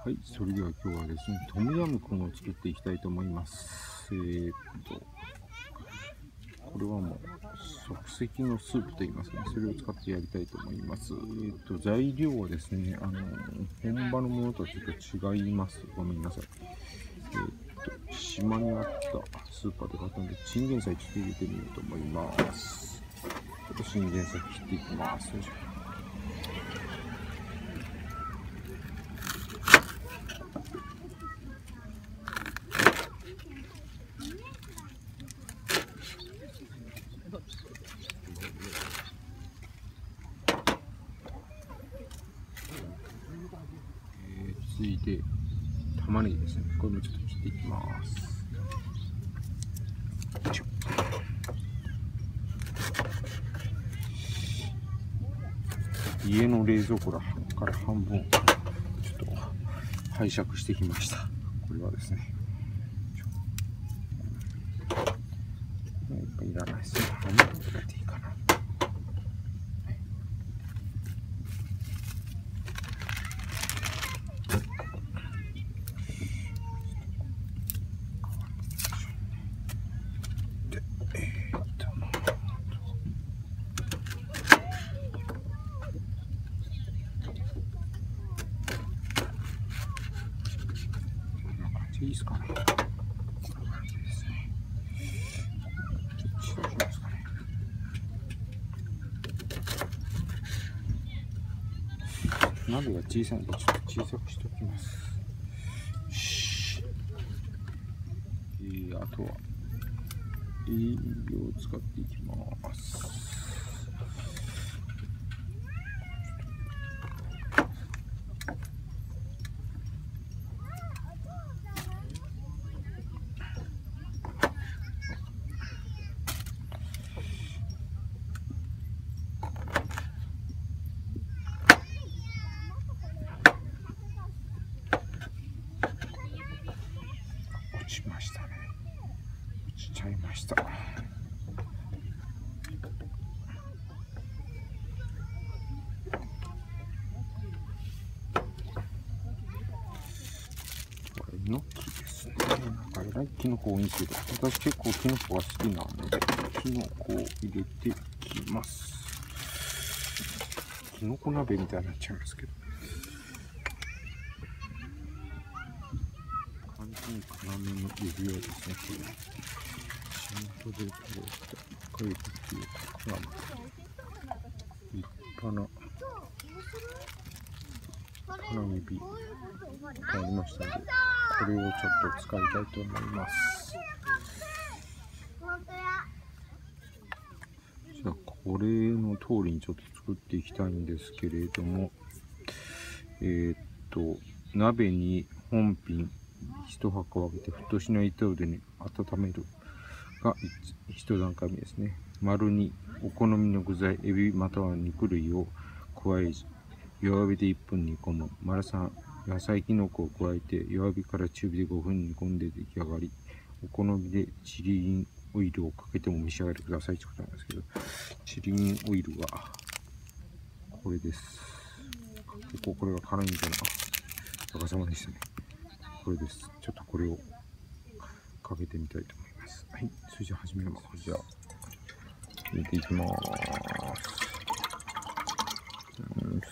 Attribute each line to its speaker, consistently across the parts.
Speaker 1: はい、それでは今日はですね、トムヤムクンを作っていきたいと思います。これはもう即席のスープと言いますかね、それを使ってやりたいと思います。材料はですね、本場のものとはちょっと違います。ごめんなさい。島にあったスーパーで買ったので、チンゲン菜ちょっと入れてみようと思います。ちょっとチンゲン菜切っていきます。続いて玉ねぎですね。これもちょっと切っていきます。家の冷蔵庫から半分ちょっと拝借してきました。これはですね、いっぱいいらないですね。半分入れていいかな。いいですかね。こんな感じですね。ちょっと白しますかね。鍋が小さいのでちょっと小さくしておきます。あとは栄養を使っていきます。落ちましたね。落ちちゃいました。これニョッキですね。なんかえらいキノコ多いんですけど、私結構キノコが好きなので、キノコを入れていきます。キノコ鍋みたいになっちゃいますけど。完全に辛めの指輪ですね。仕事でこれを深いっていうか、立派な花指がありましたので、これをちょっと使いたいと思います。じゃあこれの通りにちょっと作っていきたいんですけれども、鍋に本品1箱を揚げて沸騰しない程度に温めるが1段階目ですね。丸2、お好みの具材、エビまたは肉類を加え、弱火で1分煮込む。丸3、野菜きのこを加えて弱火から中火で5分煮込んで出来上がり。お好みでチリンオイルをかけても召し上がりくださいということなんですけど、チリンオイルがこれです。結構これが辛いみたいな逆さまでしたね。これです。ちょっとこれをかけてみたいと思います。はい、それじゃあ始めます。じゃあ入れていきます。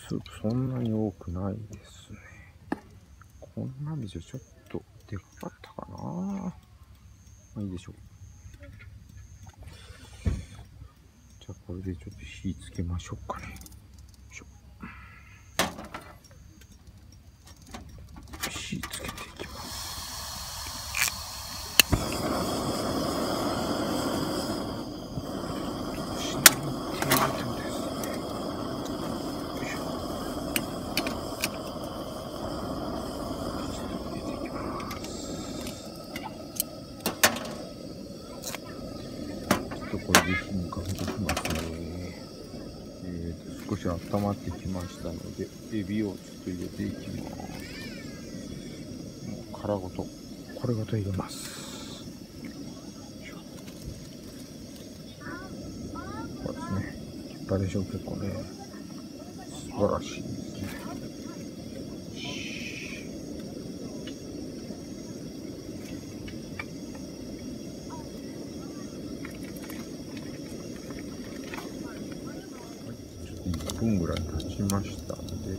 Speaker 1: スープそんなに多くないですね。こんなんでじゃちょっとでかかったかな。まあいいでしょう。じゃあこれでちょっと火つけましょうかね。火つけていきます。これで火にかけておきますね。少し温まってきましたので、エビをちょっと入れていきます。もう殻ごと、これごと入れます。これですね。立派でしょう、結構ね。素晴らしいですね。立ちましたので、ち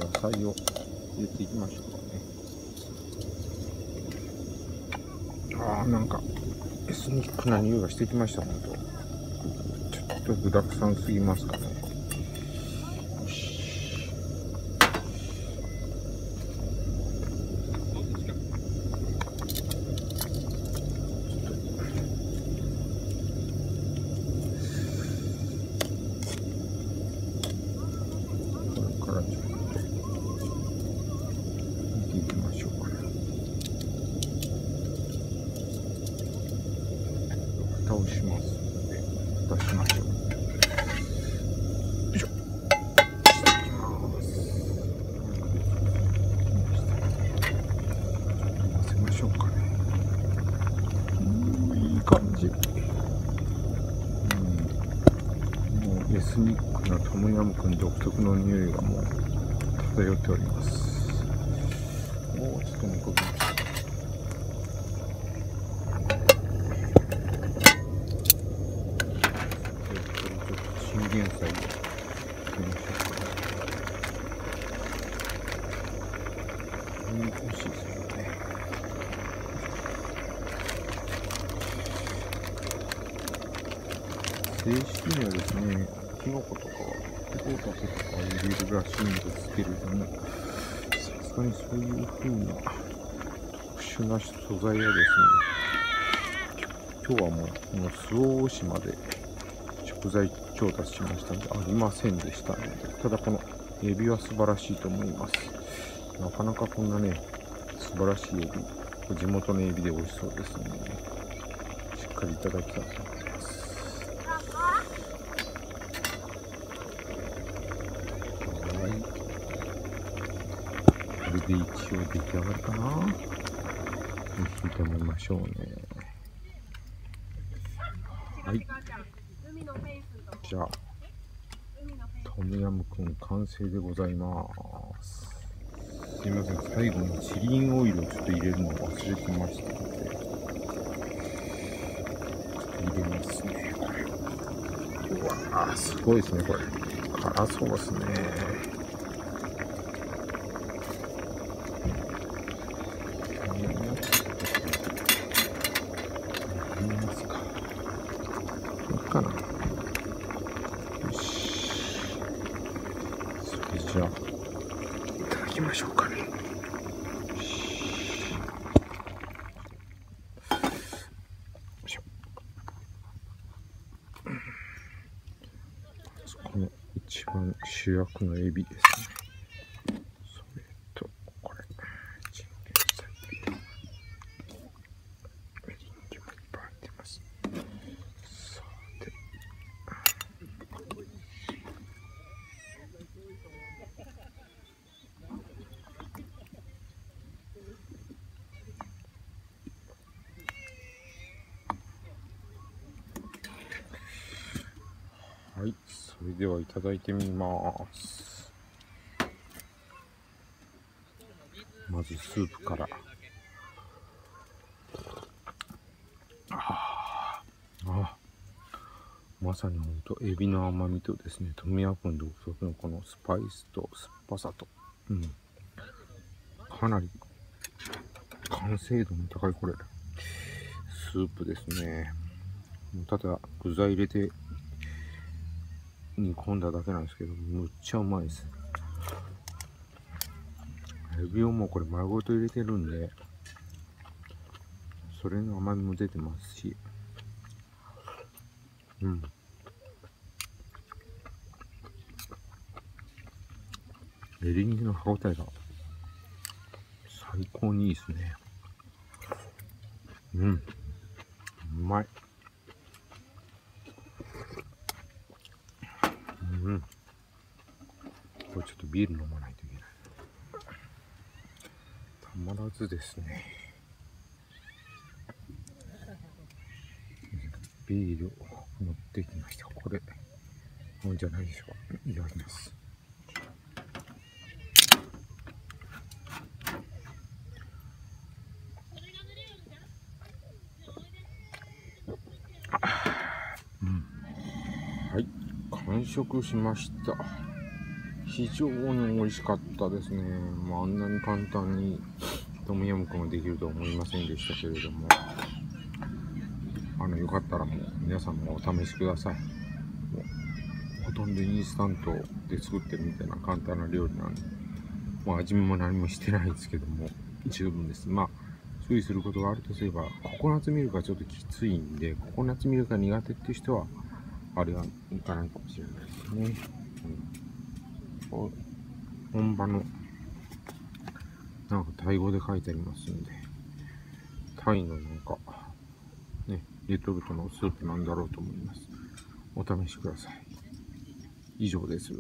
Speaker 1: ょっと野菜を入れていきましょうかね。なんかエスニックな匂いがしてきました。本当ちょっと具だくさんすぎますかね。よし。これからちょっと見ていきましょうかね。蓋をしますので、出しましょう。よいしょ。していきます。混ぜましょうかね。いい感じ。もうエスニックなトムヤムクン独特の匂いがもう漂っております。もうちょっと煮込みました。チンゲン菜をつけましょうか。美味しいですよね。正式にはですね、キノコとかペコタケとか入れるらしいんですけれども、さすがにそういう風な特殊な素材はですね、今日はもうこの周防大島で食材調達しましたのでありませんでしたので、ただこのエビは素晴らしいと思います。なかなかこんなね、素晴らしいエビ、地元のエビで美味しそうですので、ね、しっかりいただきたいと思います。はい。これで一応出来上がりかな。引いてみましょうね。はい。じゃあ、トムヤムクン完成でございます。すいません、最後にチリンオイルをちょっと入れるのを忘れてましたので、ちょっと入れますね、これ。うわー、すごいですね、これ。辛そうですね。見えますか。いいかな。よし。それじゃあ、いただきましょうかね。この一番主役のエビですね。それと、これ、チンゲン菜。メリンゲもいっぱい入ってます。さて。はい、それではいただいてみます。まずスープから。まさに本当エビの甘みとですね、トムヤムクン独特のこのスパイスと酸っぱさと、かなり完成度の高いこれスープですね。もうただ具材入れて煮込んだだけなんですけど、むっちゃうまいです。エビをもうこれ丸ごと入れてるんで、それの甘みも出てますし、エリンギの歯応えが最高にいいですね。うまい。これちょっとビール飲まないといけない。たまらずですね。ビールを持ってきました。これ、いいんじゃないでしょうか。いただきます。はい、完食しました。非常に美味しかったですね。あんなに簡単にトムヤムクンができるとは思いませんでしたけれども、よかったらもう皆さんもお試しください。もうほとんどインスタントで作ってるみたいな簡単な料理なんで、味見も何もしてないですけども、十分です。注意することがあるとすれば、ココナッツミルクはちょっときついんで、ココナッツミルクが苦手っていう人は、あれはいかないかもしれないですね。本場の、タイ語で書いてありますんで、タイのレトルトのスープなんだろうと思います。お試しください。以上です。